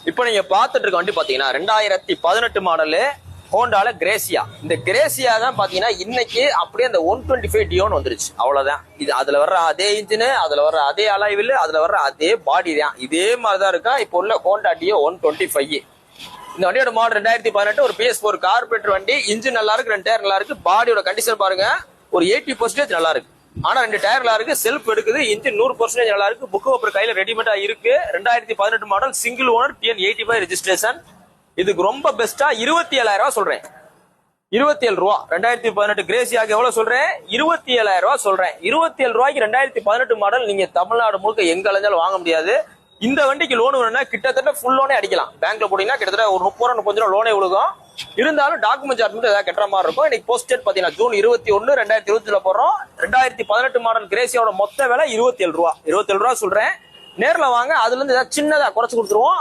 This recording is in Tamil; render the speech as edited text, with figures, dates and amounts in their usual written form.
இப்போ நீங்க பாத்துட்டு இருக்க வண்டி பாத்தீங்கன்னா 2018 மாடலு ஹோண்டால கிரேசியா. இந்த கிரேசியா தான் பாத்தீங்கன்னா இன்னைக்கு அப்படியே அந்த 125 டியோன்னு வந்துருச்சு. அவ்வளவுதான். இது அதுல வர்ற அதே இன்ஜின், அதுல வர்ற அதே அலாய்வில், அதுல வர்ற அதே பாடி தான். இதே மாதிரிதான் இருக்கா இப்போ உள்ள ஹோண்டா டியோ 125. இந்த வண்டியோட மாடல் 2018 ஒரு PS4 கார்பரேட்டர் வண்டி. இன்ஜின் நல்லா இருக்கு, 2 டயர் நல்லா இருக்கு. பாடியோட கண்டிஷன் பாருங்க, ஒரு 80% நல்லா இருக்கு. ஆனா 2 டயர் நல்லா இருக்கு, செல்ஃப் எடுக்குது. இன்ஜின் 100% நல்லா இருக்கு. புக் பேப்பர் கையில ரெடிமேடா இருக்கு. 2018 model, single owner, TN 85 registration. இதுக்கு ரொம்ப பெஸ்டா 27,000 ரூபாய் சொல்றேன். 27 ரூபா 2018 கிரேசியாக்கு எவ்வளவு சொல்றேன்? 27,000 ரூபாய் சொல்றேன். 27 ரூபாய்க்கு 2018 மாடல் நீங்க தமிழ்நாடு முழுக்க எங்க அலைஞ்சாலும் வாங்க முடியாது. இந்த வண்டிக்கு லோன் வேணும்னா கிட்டத்தட்ட ஃபுல் லோனே அடிக்கலாம். பேங்க்ல போட்டீங்கன்னா கிட்டத்தட்ட ஒரு 30 ரூபா 35 ரூபா லோனே விழுகும். இருந்தாலும் டாக்குமெண்ட் சார்ஜ் மட்டும் ஏதாவது கட்டுற மாதிரி இருக்கும். இன்னைக்கு போஸ்ட் டேட் பாத்தீங்கன்னா ஜூன் 21 2020 போடுறோம். 2018 மாடல் கிரேசியோட மொத்த விலை 27 ரூபா. 27 ரூபா சொல்றேன். நேர்ல வாங்க, அதுல இருந்து ஏதாவது சின்னதா குறைச்சு கொடுத்துருவோம்.